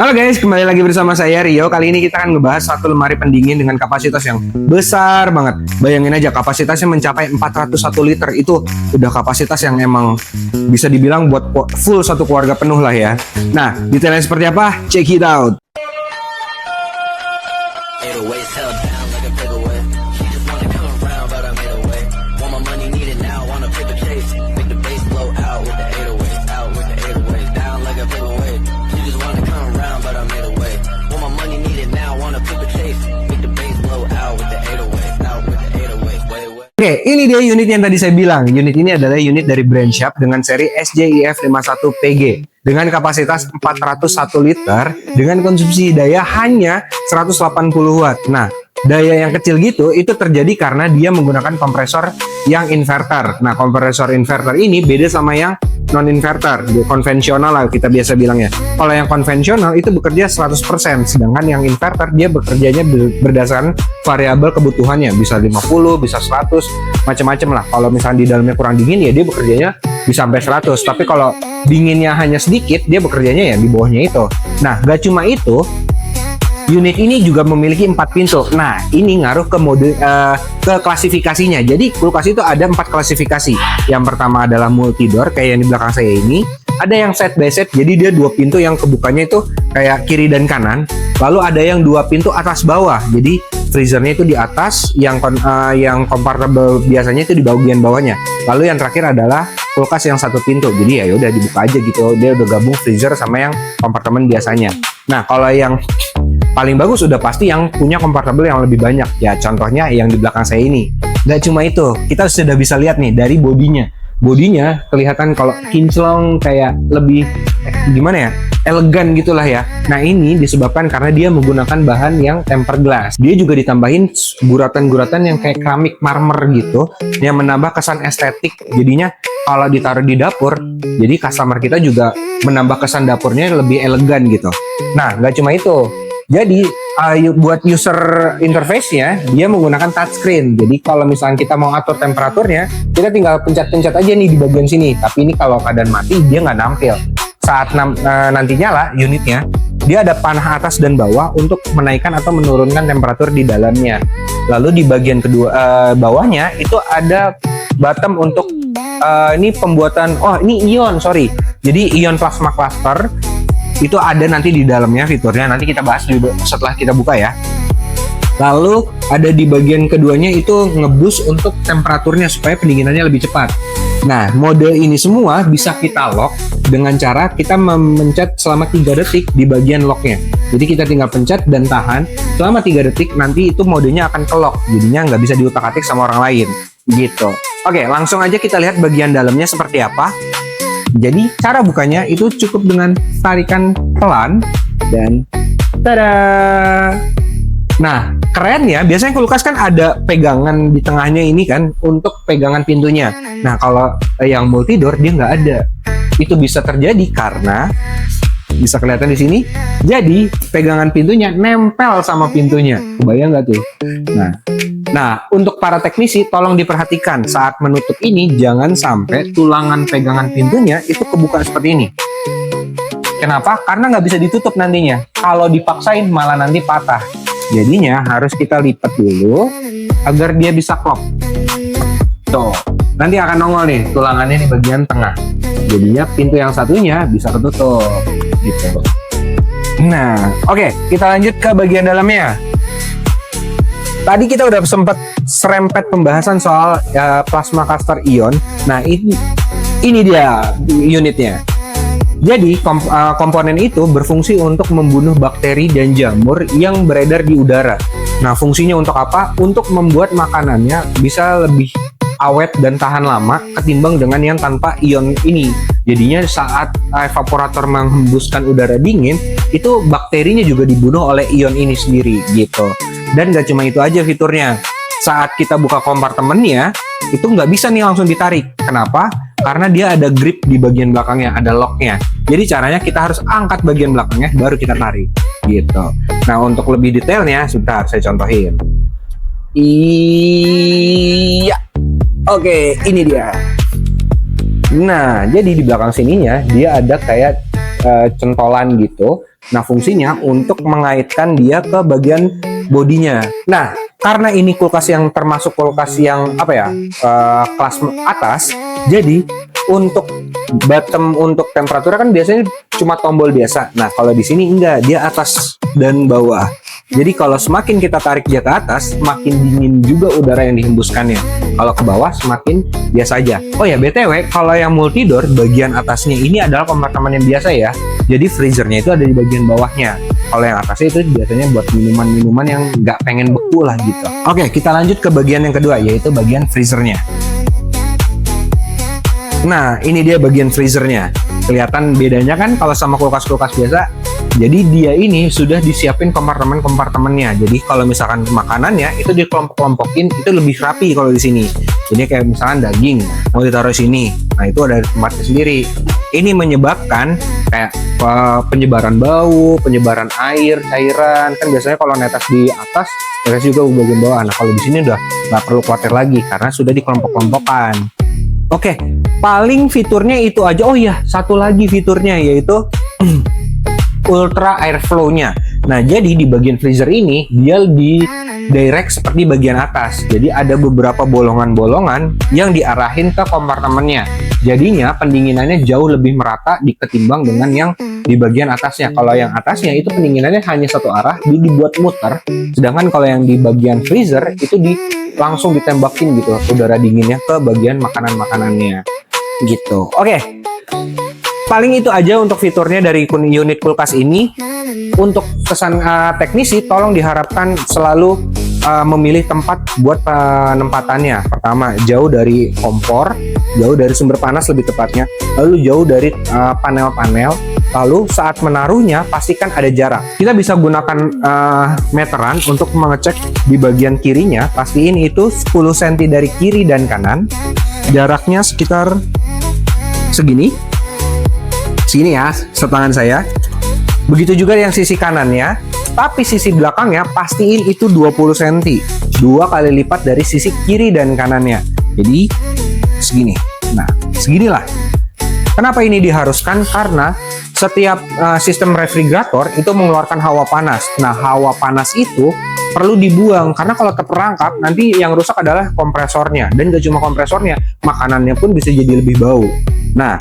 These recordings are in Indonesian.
Halo guys, kembali lagi bersama saya Rio. Kali ini kita akan ngebahas satu lemari pendingin dengan kapasitas yang besar banget. Bayangin aja kapasitasnya mencapai 401 liter. Itu udah kapasitas yang emang bisa dibilang buat full satu keluarga penuh lah ya. Nah, detailnya seperti apa? Check it out. Oke, ini dia unit yang tadi saya bilang. Unit ini adalah unit dari brand Sharp dengan seri SJIF51PG dengan kapasitas 401 liter dengan konsumsi daya hanya 180 watt. Nah, daya yang kecil gitu itu terjadi karena dia menggunakan kompresor yang inverter. Nah, kompresor inverter ini beda sama yang non-inverter, konvensional lah kita biasa bilangnya. Kalau yang konvensional itu bekerja 100%, sedangkan yang inverter dia bekerjanya berdasarkan variabel kebutuhannya, bisa 50, bisa 100, macam-macam lah. Kalau misalnya di dalamnya kurang dingin ya dia bekerjanya bisa sampai 100, tapi kalau dinginnya hanya sedikit dia bekerjanya ya di bawahnya itu. Nah, gak cuma itu, unit ini juga memiliki 4 pintu. Nah, ini ngaruh ke mode ke klasifikasinya. Jadi kulkas itu ada 4 klasifikasi. Yang pertama adalah multi door kayak yang di belakang saya ini. Ada yang side by side, jadi dia 2 pintu yang kebukanya itu kayak kiri dan kanan. Lalu ada yang 2 pintu atas bawah. Jadi freezernya itu di atas, yang comfortable biasanya itu di bagian bawahnya. Lalu yang terakhir adalah kulkas yang 1 pintu. Jadi ya udah dibuka aja gitu. Dia udah gabung freezer sama yang kompartemen biasanya. Nah, kalau yang paling bagus udah pasti yang punya comfortable yang lebih banyak. Ya contohnya yang di belakang saya ini. Gak cuma itu, kita sudah bisa lihat nih dari bodinya. Bodinya kelihatan kalau kinclong, kayak lebih gimana ya, elegan gitulah ya. Nah, ini disebabkan karena dia menggunakan bahan yang tempered glass. Dia juga ditambahin guratan-guratan yang kayak keramik marmer gitu, yang menambah kesan estetik. Jadinya kalau ditaruh di dapur, jadi customer kita juga menambah kesan dapurnya lebih elegan gitu. Nah, nggak cuma itu. Jadi buat user interface-nya dia menggunakan touchscreen. Jadi kalau misalnya kita mau atur temperaturnya, kita tinggal pencet-pencet aja nih di bagian sini. Tapi ini kalau keadaan mati dia nggak nampil. Saat nanti nyala unitnya, dia ada panah atas dan bawah untuk menaikkan atau menurunkan temperatur di dalamnya. Lalu di bagian kedua bawahnya itu ada bottom untuk ini pembuatan ini ion, sorry. Jadi ion plasma cluster itu ada nanti di dalamnya fiturnya, nanti kita bahas setelah kita buka ya. Lalu ada di bagian keduanya itu ngeboost untuk temperaturnya supaya pendinginannya lebih cepat. Nah, mode ini semua bisa kita lock dengan cara kita memencet selama 3 detik di bagian locknya. Jadi kita tinggal pencet dan tahan selama 3 detik, nanti itu modenya akan ke lock, jadinya nggak bisa diutak-atik sama orang lain gitu. Oke, langsung aja kita lihat bagian dalamnya seperti apa. Jadi cara bukanya itu cukup dengan tarikan pelan dan tada. Nah, keren ya. Biasanya kulkas kan ada pegangan di tengahnya ini kan untuk pegangan pintunya. Nah, kalau yang multi door dia nggak ada. Itu bisa terjadi karena bisa kelihatan di sini. Jadi pegangan pintunya nempel sama pintunya. Kebayang nggak tuh? Nah, untuk para teknisi tolong diperhatikan saat menutup ini jangan sampai tulangan pegangan pintunya itu kebuka seperti ini. Kenapa? Karena nggak bisa ditutup nantinya. Kalau dipaksain malah nanti patah. Jadinya harus kita lipat dulu agar dia bisa klop. Tuh, nanti akan nongol nih tulangannya di bagian tengah. Jadinya pintu yang satunya bisa ketutup gitu. Nah, oke, kita lanjut ke bagian dalamnya. Tadi kita udah sempat serempet pembahasan soal plasma cluster ion. Nah, ini dia unitnya. Jadi komponen itu berfungsi untuk membunuh bakteri dan jamur yang beredar di udara. Nah, fungsinya untuk apa? Untuk membuat makanannya bisa lebih awet dan tahan lama ketimbang dengan yang tanpa ion ini. Jadinya saat evaporator menghembuskan udara dingin, itu bakterinya juga dibunuh oleh ion ini sendiri gitu. Dan gak cuma itu aja fiturnya. Saat kita buka kompartemennya, itu nggak bisa nih langsung ditarik. Kenapa? Karena dia ada grip di bagian belakangnya, ada locknya. Jadi caranya kita harus angkat bagian belakangnya, baru kita tarik gitu. Nah, untuk lebih detailnya, sudah saya contohin. Iya. Oke, ini dia. Nah, jadi di belakang sininya dia ada kayak centolan gitu Nah, fungsinya untuk mengaitkan dia ke bagian bodinya. Nah, karena ini kulkas yang termasuk kulkas yang kelas atas, jadi untuk bottom untuk temperaturnya kan biasanya cuma tombol biasa. Nah, kalau di sini enggak, dia atas dan bawah. Jadi kalau semakin kita tarik dia ke atas, semakin dingin juga udara yang dihembuskannya. Kalau ke bawah semakin biasa aja. Oh ya, BTW, kalau yang multidor bagian atasnya ini adalah kompartemen yang biasa ya. Jadi freezernya itu ada di bagian bawahnya. Kalau yang atasnya itu biasanya buat minuman-minuman yang nggak pengen beku lah gitu. Oke, kita lanjut ke bagian yang kedua, yaitu bagian freezernya. Nah, ini dia bagian freezernya. Kelihatan bedanya kan kalau sama kulkas-kulkas biasa. Jadi dia ini sudah disiapin kompartemen-kompartemennya. Jadi kalau misalkan makanannya itu dikelompok-kelompokin, itu lebih rapi kalau di sini. Jadi kayak misalkan daging mau ditaruh sini. Nah, itu ada tempatnya sendiri. Ini menyebabkan kayak penyebaran bau, penyebaran air, cairan. Kan biasanya kalau netes di atas, netes juga di bagian bawah. Nah, kalau di sini udah nggak perlu khawatir lagi karena sudah dikelompok-kelompokkan. Oke, paling fiturnya itu aja. Oh iya, satu lagi fiturnya yaitu ultra airflow-nya. Nah, jadi di bagian freezer ini dia di direct seperti bagian atas. Jadi ada beberapa bolongan-bolongan yang diarahin ke kompartemennya. Jadinya pendinginannya jauh lebih merata ketimbang dengan yang di bagian atasnya. Kalau yang atasnya itu pendinginannya hanya satu arah, dibuat muter. Sedangkan kalau yang di bagian freezer itu langsung ditembakin gitu udara dinginnya ke bagian makanan-makanannya gitu. Oke. Paling itu aja untuk fiturnya dari unit kulkas ini. Untuk kesan teknisi, tolong diharapkan selalu memilih tempat buat penempatannya. Pertama, jauh dari kompor, jauh dari sumber panas lebih tepatnya, lalu jauh dari panel-panel. Lalu saat menaruhnya pastikan ada jarak. Kita bisa gunakan meteran untuk mengecek di bagian kirinya. Pastiin itu 10 cm dari kiri dan kanan. Jaraknya sekitar segini ya, setangan saya. Begitu juga yang sisi kanannya, tapi sisi belakangnya pastiin itu 20 cm, 2 kali lipat dari sisi kiri dan kanannya. Jadi segini. Nah, seginilah. Kenapa ini diharuskan? Karena setiap sistem refrigerator itu mengeluarkan hawa panas. Nah, hawa panas itu perlu dibuang karena kalau terperangkap nanti yang rusak adalah kompresornya, dan gak cuma kompresornya, makanannya pun bisa jadi lebih bau. Nah,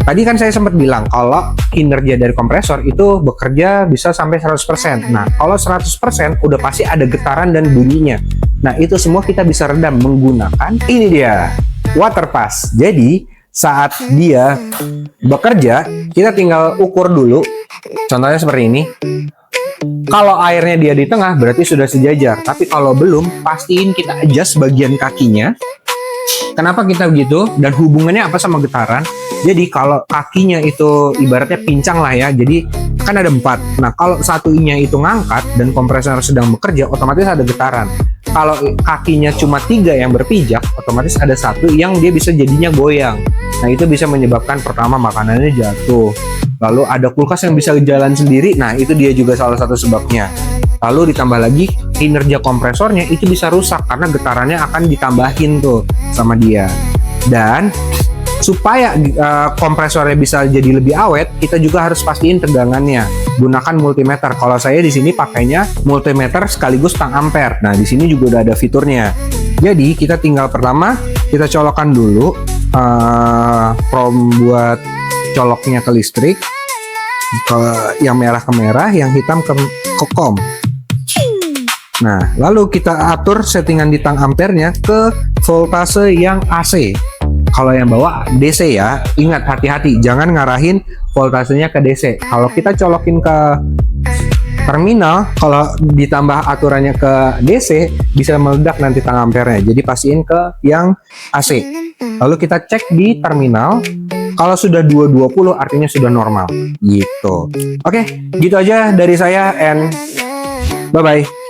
tadi kan saya sempat bilang kalau kinerja dari kompresor itu bekerja bisa sampai 100%. Nah, kalau 100% udah pasti ada getaran dan bunyinya. Nah, itu semua kita bisa redam menggunakan ini dia, water pass. Jadi saat dia bekerja, kita tinggal ukur dulu. Contohnya seperti ini. Kalau airnya dia di tengah berarti sudah sejajar. Tapi kalau belum, pastiin kita adjust bagian kakinya. Kenapa kita begitu? Dan hubungannya apa sama getaran? Jadi kalau kakinya itu ibaratnya pincang lah ya. Jadi kan ada 4. Nah, kalau satunya itu ngangkat dan kompresor sedang bekerja, otomatis ada getaran. Kalau kakinya cuma 3 yang berpijak, otomatis ada 1 yang dia bisa jadinya goyang. Nah, itu bisa menyebabkan pertama makanannya jatuh. Lalu ada kulkas yang bisa jalan sendiri. Nah, itu dia juga salah satu sebabnya. Lalu ditambah lagi kinerja kompresornya itu bisa rusak karena getarannya akan ditambahin tuh sama dia. Dan supaya kompresornya bisa jadi lebih awet, kita juga harus pastiin tegangannya. Gunakan multimeter. Kalau saya di sini pakainya multimeter sekaligus tang ampere. Nah, di sini juga udah ada fiturnya. Jadi kita tinggal pertama kita colokkan dulu prom buat coloknya ke listrik, yang merah ke merah, yang hitam ke kom. Nah, lalu kita atur settingan di tang ampernya ke voltase yang AC. Kalau yang bawah DC ya, ingat hati-hati, jangan ngarahin voltasenya ke DC. Kalau kita colokin ke terminal, kalau ditambah aturannya ke DC, bisa meledak nanti tang ampernya. Jadi pastiin ke yang AC. Lalu kita cek di terminal. Kalau sudah 220 artinya sudah normal gitu. Oke, gitu aja dari saya, and bye-bye.